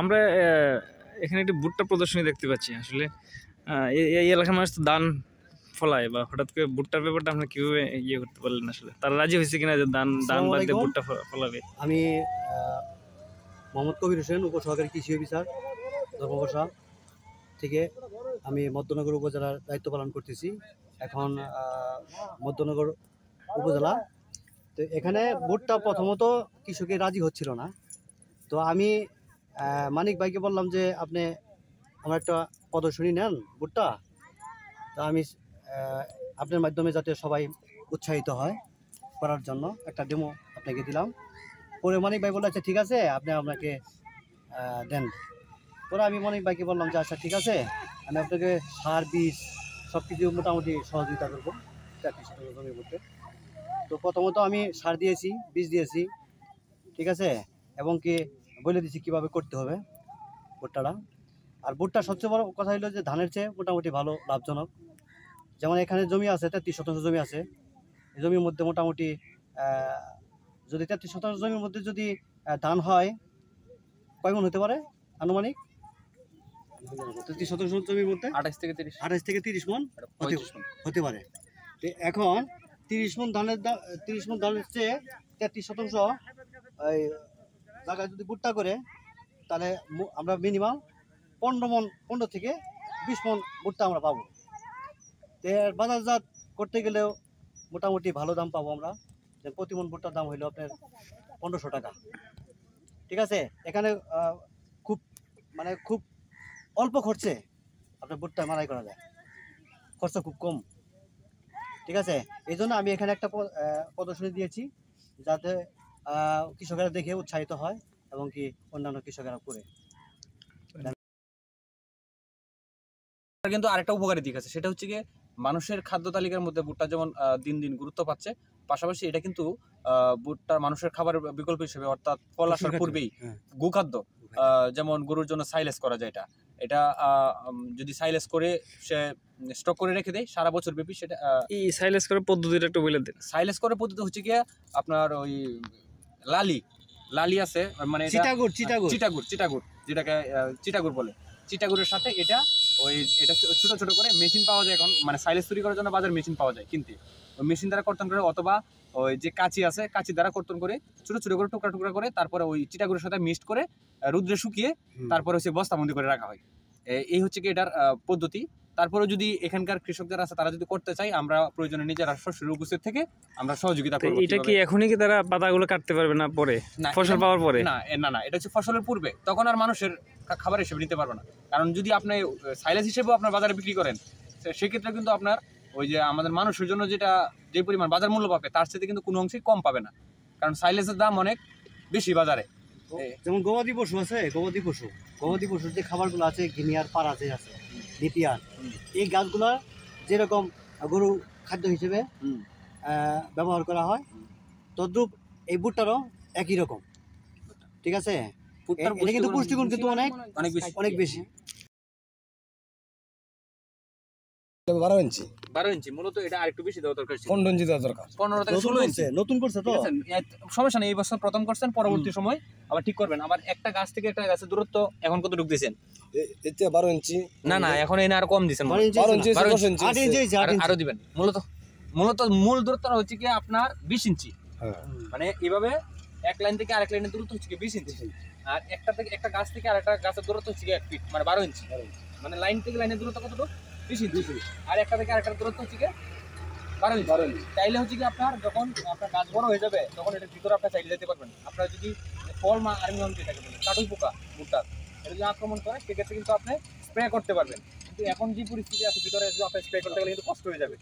আমরা এখানে একটি ভুট্টা প্রদর্শনী দেখতে পাচ্ছি। আসলে এই এলাকার মানুষ তো ধান ফলায়, বা হঠাৎ করে ভুট্টার ব্যাপারটা আমরা কিভাবে ইয়ে করতে পারলেন? আসলে তারা রাজি হয়েছে কিনা যে ধান বাদ দিয়ে ভুট্টা ফলাবে? আমি মোহাম্মদ কবির হোসেন, উপসহকারী কৃষি অফিসার ধর্মবসা থেকে আমি মধ্যনগর উপজেলার দায়িত্ব পালন করতেছি। এখন মধ্যনগর উপজেলা, তো এখানে ভুট্টা প্রথমত কৃষকের রাজি হচ্ছিল না। তো আমি মানিক ভাইকে বললাম যে আপনি আমার একটা প্রদর্শনী নেন ভুট্টা, তো আমি আপনার মাধ্যমে যাতে সবাই উৎসাহিত হয় করার জন্য একটা ডেমো আপনাকে দিলাম। পরে মানিক ভাই বললো আচ্ছা ঠিক আছে, আপনি আপনাকে দেন। পরে আমি মানিক ভাইকে বললাম যে আচ্ছা ঠিক আছে, আমি আপনাকে সার বীজ সব কিছু মোটামুটি সহযোগিতা করবো 33 শতাংশ জমির মধ্যে। তো প্রথমত আমি সার দিয়েছি, বীজ দিয়েছি, ঠিক আছে, এবং কি বলে দিয়েছি কীভাবে করতে হবে ভুট্টাটা। আর ভুট্টা সবচেয়ে বড় কথা হলো যে ধানের চেয়ে মোটামুটি ভালো লাভজনক। যেমন এখানে জমি আছে 33 শতাংশ জমি আছে, এই জমির মধ্যে মোটামুটি যদি 33 শতাংশ জমির মধ্যে যদি ধান হয়, কয় মণ হতে পারে আনুমানিক? 33 শতাংশ জমির মধ্যে 28 থেকে 30 মণ হতে পারে। তো এখন 30 মণ ধানের চেয়ে 33 শতাংশ এই জায়গায় যদি ভুট্টা করে, তাহলে আমরা মিনিমাম 15 থেকে 20 মণ ভুট্টা আমরা পাবো। তো বাজারজাত করতে গেলেও মোটামুটি ভালো দাম পাবো আমরা। প্রতি মণ ভুট্টার দাম হইলো আপনার 1500 টাকা, ঠিক আছে। এখানে খুব অল্প খরচে আপনার ভুট্টা মাড়াই করা যায়, খরচা খুব কম, ঠিক আছে। এই জন্য আমি এখানে একটা প্রদর্শনী দিয়েছি, যাতে কৃষকেরা দেখে উৎসাহিত হয় এবং কি অন্যান্য কৃষকেরা করে। কিন্তু আরেকটা উপকারী দিক আছে, সেটা হচ্ছে গিয়ে মানুষের খাদ্য তালিকার মধ্যে ভুট্টা যেমন দিন দিন গুরুত্ব পাচ্ছে, পাশাপাশি এটা কিন্তু ভুট্টা মানুষের খাবারের বিকল্প হিসেবে, অর্থাৎ ফল আসার পূর্বেই গোখাদ্য, যেমন গরুর জন্য সাইলেজ করা যায়। এটা যদি সাইলেজ করে সে স্টক করে রেখে দেয় সারা বছর ব্যাপী, সেটা এই সাইলেজ করার পদ্ধতিটা একটু বলে দেন। সাইলেজ করার পদ্ধতি হচ্ছে গিয়ে আপনার ওই লালি আছে, মানে চিটাগুড় যেটাকে চিটাগুড় বলে, চিটাগুড়ের সাথে এটা ছোট ছোট করে মেশিন পাওয়া যায় এখন, মানে সাইলেজ তৈরি করার জন্য বাজারে মেশিন পাওয়া যায় কিনতে। ওই মেশিন দ্বারা কর্তন করে, অথবা ওই যে কাঁচি আছে, কাঁচি দ্বারা কর্তন করে ছোট ছোট করে টুকরা টুকরা করে, তারপরে ওই চিটাগুড়ের সাথে মিক্সড করে রোদ্রে শুকিয়ে তারপরে হচ্ছে বস্তাবন্দি করে রাখা হয়। এই হচ্ছে কি এটার পদ্ধতি। তারপরে যদি এখানকার কৃষকদের আছে, তারা যদি করতে চাই, আমরা প্রয়োজনে নিজেরা শস্যের উপস্থিত থেকে আমরা সহযোগিতা করব। এটা কি এখনই কি তারা পাতাগুলো কাটতে পারবে না পরে, ফসল পাওয়ার পরে? না, এটা হচ্ছে ফসলের পূর্বে, তখন আর মানুষের খাবার হিসেবে নিতে পারবে না। কারণ যদি আপনি সাইলেজ হিসেবেও আপনার বাজারে বিক্রি করেন, সেক্ষেত্রে কিন্তু আপনার ওই যে আমাদের মানুষের জন্য যে পরিমাণ বাজার মূল্য পাবে, তার সাথে কিন্তু কোনো অংশেই কম পাবে না, কারণ সাইলেজের দাম অনেক বেশি বাজারে। যেমন গবাদি পশু আছে, গবাদি পশুর যে খাবারগুলো আছে, গিনিয়ার পাড়া যে আছে, লিপিয়ার, এই গাছগুলা যেরকম গরু খাদ্য হিসেবে ব্যবহার করা হয়, তদ্রুপ এই ভুট্টারও একই রকম, ঠিক আছে। এটা কিন্তু পুষ্টিগুণ কিন্তু অনেক বেশি। 12 ইঞ্চি মূলত, এটা আরেকটু বেশি দেওয়া দরকার, 15 ইঞ্চি দেওয়া দরকার, 15 থেকে 16 ইঞ্চি নতুন করছে তো সমস্যা নেই। এই বছর প্রথম করছেন, পরবর্তী সময় আবার ঠিক করবেন। আবার একটা গাছ থেকে একটা গাছের দূরত্ব এখন কত ঢুক দিয়েছেন? এতে 12 ইঞ্চি না, এখন এনে আর কম দিয়েছেন, 12 ইঞ্চি 8 ইঞ্চি আরো দিবেন। মূলত মূল দূরত্ব হচ্ছে কি আপনার 20 ইঞ্চি। মানে এইভাবে এক লাইন থেকে আরেক লাইনের দূরত্ব হচ্ছে কি 20 ইঞ্চি, আর একটা গাছ থেকে আরেকটা গাছের দূরত্ব হচ্ছে কি 1 ফিট, মানে 12 ইঞ্চি। মানে লাইন থেকে লাইনের দূরত্ব কতটুকু? 20 ইঞ্চি। আর একটা থেকে আরেকটা দূরত্ব হচ্ছে কি 12 ইঞ্চি। তাইলে হচ্ছে কি আপনার যখন আপনার গাছ বড় হয়ে যাবে, তখন এটার ভিতরে আপনার চাইলে যেতে পারবেন। আপনার যদি ফল আর্মিওয়ার্ম যেটাকে বলে, কাটুই পোকা ভুট্টার, এটা যদি আক্রমণ করে, সেক্ষেত্রে কিন্তু আপনি স্প্রে করতে পারবেন। কিন্তু এখন যে পরিস্থিতি আছে ভিতরে, যদি আপনি স্প্রে করতে গেলে কিন্তু কষ্ট হয়ে যাবে।